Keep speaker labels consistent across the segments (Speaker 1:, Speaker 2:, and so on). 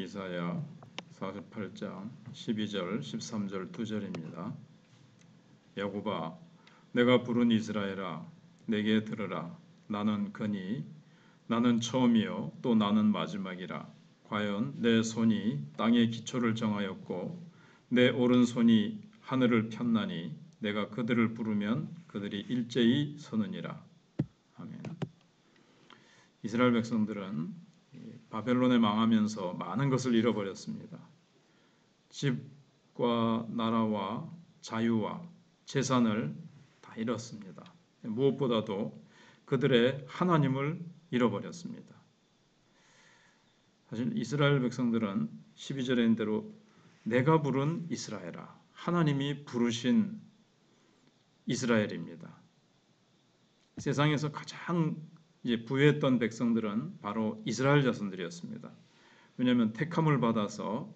Speaker 1: 이사야 48장 12절 13절 2절입니다. 야곱아, 내가 부른 이스라엘아, 내게 들으라. 나는 그니 나는 처음이요 또 나는 마지막이라. 과연 내 손이 땅의 기초를 정하였고 내 오른손이 하늘을 폈나니 내가 그들을 부르면 그들이 일제히 서느니라. 아멘. 이스라엘 백성들은 바벨론에 망하면서 많은 것을 잃어버렸습니다. 집과 나라와 자유와 재산을 다 잃었습니다. 무엇보다도 그들의 하나님을 잃어버렸습니다. 사실 이스라엘 백성들은 12절에 있는 대로 내가 부른 이스라엘아, 하나님이 부르신 이스라엘입니다. 세상에서 가장 부유했던 백성들은 바로 이스라엘 자손들이었습니다. 왜냐하면 택함을 받아서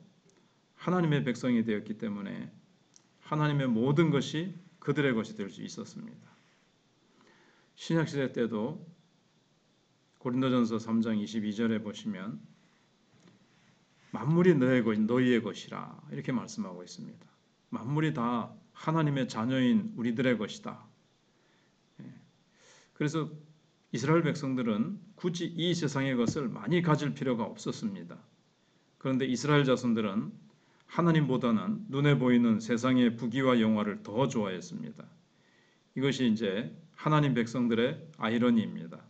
Speaker 1: 하나님의 백성이 되었기 때문에 하나님의 모든 것이 그들의 것이 될 수 있었습니다. 신약시대 때도 고린도전서 3장 22절에 보시면 만물이 너희의 것이라 이렇게 말씀하고 있습니다. 만물이 다 하나님의 자녀인 우리들의 것이다. 그래서 이스라엘 백성들은 굳이 이 세상의 것을 많이 가질 필요가 없었습니다. 그런데 이스라엘 자손들은 하나님보다는 눈에 보이는 세상의 부귀와 영화를 더 좋아했습니다. 이것이 이제 하나님 백성들의 아이러니입니다.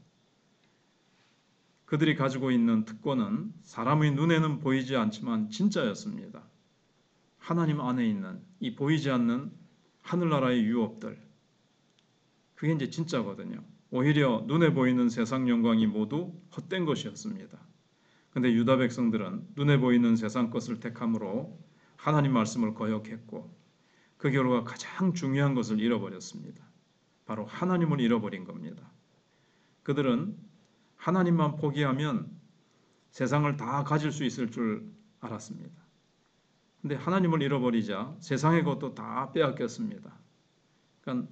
Speaker 1: 그들이 가지고 있는 특권은 사람의 눈에는 보이지 않지만 진짜였습니다. 하나님 안에 있는 이 보이지 않는 하늘나라의 유업들, 그게 이제 진짜거든요. 오히려 눈에 보이는 세상 영광이 모두 헛된 것이었습니다. 그런데 유다 백성들은 눈에 보이는 세상 것을 택함으로 하나님 말씀을 거역했고 그 결과 가장 중요한 것을 잃어버렸습니다. 바로 하나님을 잃어버린 겁니다. 그들은 하나님만 포기하면 세상을 다 가질 수 있을 줄 알았습니다. 그런데 하나님을 잃어버리자 세상의 것도 다 빼앗겼습니다. 그러니까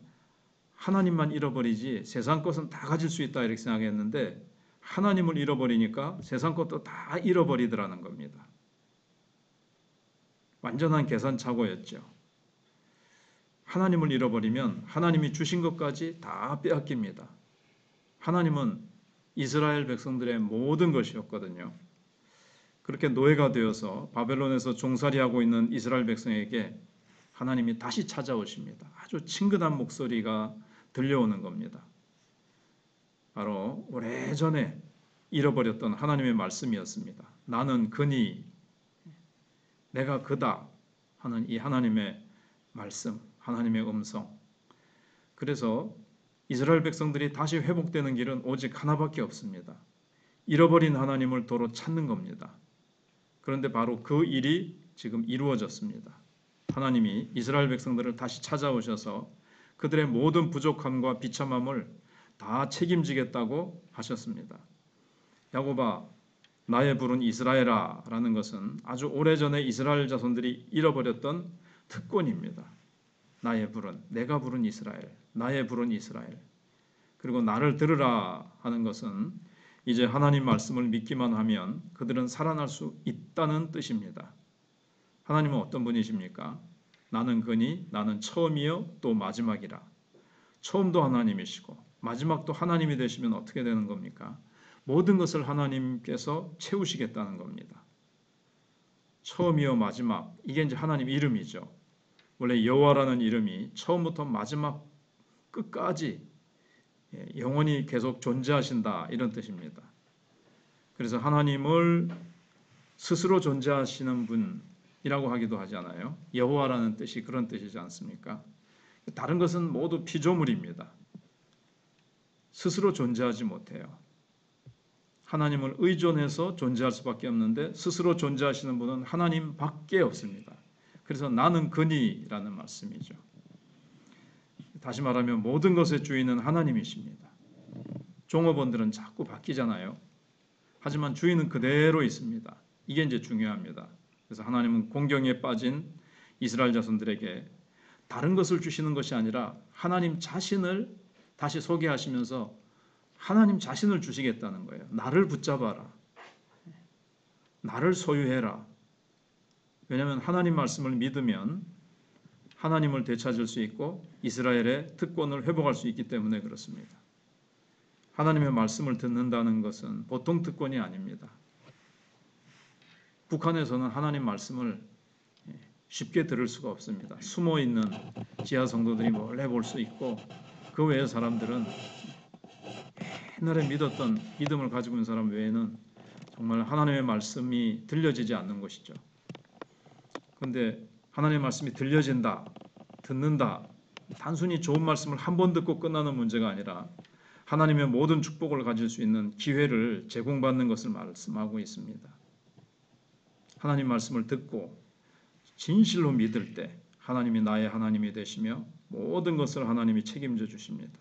Speaker 1: 하나님만 잃어버리지 세상 것은 다 가질 수 있다 이렇게 생각했는데 하나님을 잃어버리니까 세상 것도 다 잃어버리더라는 겁니다. 완전한 계산착오였죠. 하나님을 잃어버리면 하나님이 주신 것까지 다 빼앗깁니다. 하나님은 이스라엘 백성들의 모든 것이었거든요. 그렇게 노예가 되어서 바벨론에서 종살이하고 있는 이스라엘 백성에게 하나님이 다시 찾아오십니다. 아주 친근한 목소리가 들려오는 겁니다. 바로 오래전에 잃어버렸던 하나님의 말씀이었습니다. 나는 그니 내가 그다 하는 이 하나님의 말씀, 하나님의 음성. 그래서 이스라엘 백성들이 다시 회복되는 길은 오직 하나밖에 없습니다. 잃어버린 하나님을 도로 찾는 겁니다. 그런데 바로 그 일이 지금 이루어졌습니다. 하나님이 이스라엘 백성들을 다시 찾아오셔서 그들의 모든 부족함과 비참함을 다 책임지겠다고 하셨습니다. 야곱아, 나의 부른 이스라엘아 라는 것은 아주 오래전에 이스라엘 자손들이 잃어버렸던 특권입니다. 나의 부른, 내가 부른 이스라엘, 나의 부른 이스라엘. 그리고 나를 들으라 하는 것은 이제 하나님 말씀을 믿기만 하면 그들은 살아날 수 있다는 뜻입니다. 하나님은 어떤 분이십니까? 나는 그니 나는 처음이요 또 마지막이라. 처음도 하나님이시고 마지막도 하나님이 되시면 어떻게 되는 겁니까? 모든 것을 하나님께서 채우시겠다는 겁니다. 처음이요 마지막, 이게 이제 하나님 이름이죠. 원래 여호와라는 이름이 처음부터 마지막 끝까지 영원히 계속 존재하신다 이런 뜻입니다. 그래서 하나님을 스스로 존재하시는 분이라고 하기도 하잖아요. 여호와라는 뜻이 그런 뜻이지 않습니까? 다른 것은 모두 피조물입니다. 스스로 존재하지 못해요. 하나님을 의존해서 존재할 수밖에 없는데 스스로 존재하시는 분은 하나님밖에 없습니다. 그래서 나는 그니라는 말씀이죠. 다시 말하면 모든 것의 주인은 하나님이십니다. 종업원들은 자꾸 바뀌잖아요. 하지만 주인은 그대로 있습니다. 이게 이제 중요합니다. 그래서 하나님은 공경에 빠진 이스라엘 자손들에게 다른 것을 주시는 것이 아니라 하나님 자신을 다시 소개하시면서 하나님 자신을 주시겠다는 거예요. 나를 붙잡아라. 나를 소유해라. 왜냐하면 하나님 말씀을 믿으면 하나님을 되찾을 수 있고 이스라엘의 특권을 회복할 수 있기 때문에 그렇습니다. 하나님의 말씀을 듣는다는 것은 보통 특권이 아닙니다. 북한에서는 하나님 말씀을 쉽게 들을 수가 없습니다. 숨어 있는 지하 성도들이 몰래 볼 수 있고 그 외의 사람들은 옛날에 믿었던 믿음을 가지고 있는 사람 외에는 정말 하나님의 말씀이 들려지지 않는 것이죠. 그런데 하나님의 말씀이 들려진다, 듣는다, 단순히 좋은 말씀을 한 번 듣고 끝나는 문제가 아니라 하나님의 모든 축복을 가질 수 있는 기회를 제공받는 것을 말씀하고 있습니다. 하나님 말씀을 듣고 진실로 믿을 때 하나님이 나의 하나님이 되시며 모든 것을 하나님이 책임져 주십니다.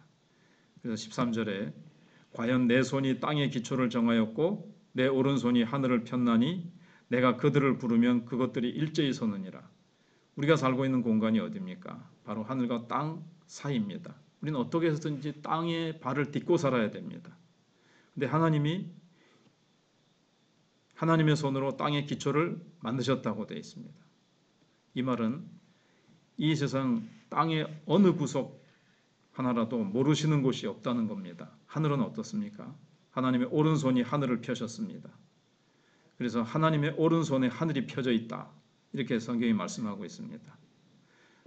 Speaker 1: 그래서 13절에 과연 내 손이 땅의 기초를 정하였고 내 오른손이 하늘을 폈나니 내가 그들을 부르면 그것들이 일제히 서느니라. 우리가 살고 있는 공간이 어디입니까? 바로 하늘과 땅 사이입니다. 우리는 어떻게 해서든지 땅에 발을 딛고 살아야 됩니다. 근데 하나님의 손으로 땅의 기초를 만드셨다고 되어 있습니다. 이 말은 이 세상 땅의 어느 구석 하나라도 모르시는 곳이 없다는 겁니다. 하늘은 어떻습니까? 하나님의 오른손이 하늘을 펴셨습니다. 그래서 하나님의 오른손에 하늘이 펴져 있다. 이렇게 성경이 말씀하고 있습니다.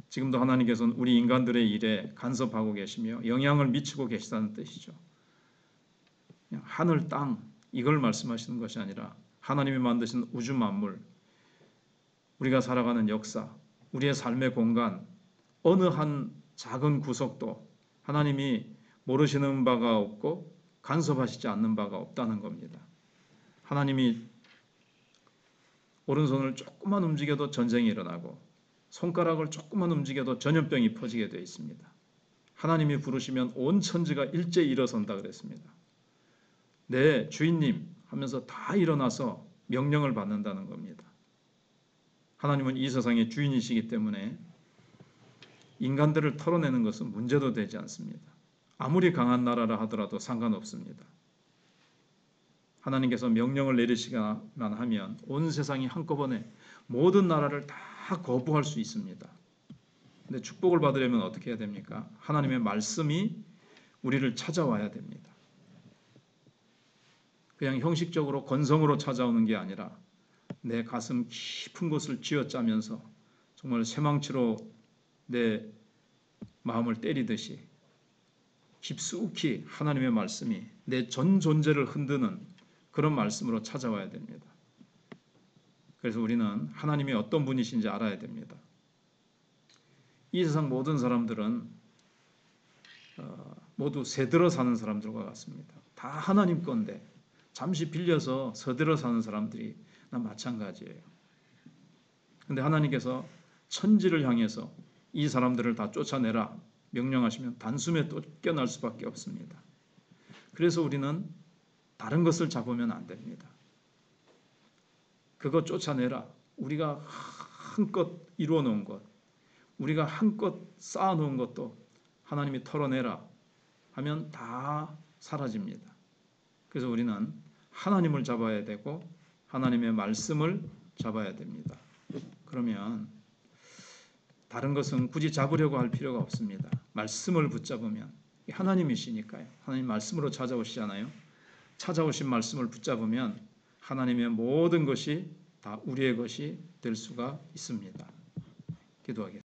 Speaker 1: 지금도 하나님께서는 우리 인간들의 일에 간섭하고 계시며 영향을 미치고 계시다는 뜻이죠. 그냥 하늘, 땅 이걸 말씀하시는 것이 아니라 하나님이 만드신 우주 만물, 우리가 살아가는 역사, 우리의 삶의 공간, 어느 한 작은 구석도 하나님이 모르시는 바가 없고 간섭하시지 않는 바가 없다는 겁니다. 하나님이 오른손을 조금만 움직여도 전쟁이 일어나고 손가락을 조금만 움직여도 전염병이 퍼지게 되어 있습니다. 하나님이 부르시면 온 천지가 일제히 일어선다 그랬습니다. 네, 주인님 하면서 다 일어나서 명령을 받는다는 겁니다. 하나님은 이 세상의 주인이시기 때문에 인간들을 털어내는 것은 문제도 되지 않습니다. 아무리 강한 나라라 하더라도 상관없습니다. 하나님께서 명령을 내리시기만 하면 온 세상이 한꺼번에 모든 나라를 다 거부할 수 있습니다. 근데 축복을 받으려면 어떻게 해야 됩니까? 하나님의 말씀이 우리를 찾아와야 됩니다. 그냥 형식적으로 건성으로 찾아오는 게 아니라 내 가슴 깊은 곳을 쥐어짜면서 정말 쇠망치로 내 마음을 때리듯이 깊숙이 하나님의 말씀이 내 전 존재를 흔드는 그런 말씀으로 찾아와야 됩니다. 그래서 우리는 하나님이 어떤 분이신지 알아야 됩니다. 이 세상 모든 사람들은 모두 새들어 사는 사람들과 같습니다. 다 하나님 건데 잠시 빌려서 서들어 사는 사람들이 마찬가지예요. 그런데 하나님께서 천지를 향해서 이 사람들을 다 쫓아내라 명령하시면 단숨에 쫓겨날 수밖에 없습니다. 그래서 우리는 다른 것을 잡으면 안 됩니다. 그거 쫓아내라. 우리가 한껏 이루어 놓은 것, 우리가 한껏 쌓아 놓은 것도 하나님이 털어내라 하면 다 사라집니다. 그래서 우리는 하나님을 잡아야 되고 하나님의 말씀을 잡아야 됩니다. 그러면 다른 것은 굳이 잡으려고 할 필요가 없습니다. 말씀을 붙잡으면 하나님이시니까요. 하나님 말씀으로 찾아오시잖아요. 찾아오신 말씀을 붙잡으면 하나님의 모든 것이 다 우리의 것이 될 수가 있습니다. 기도하겠습니다.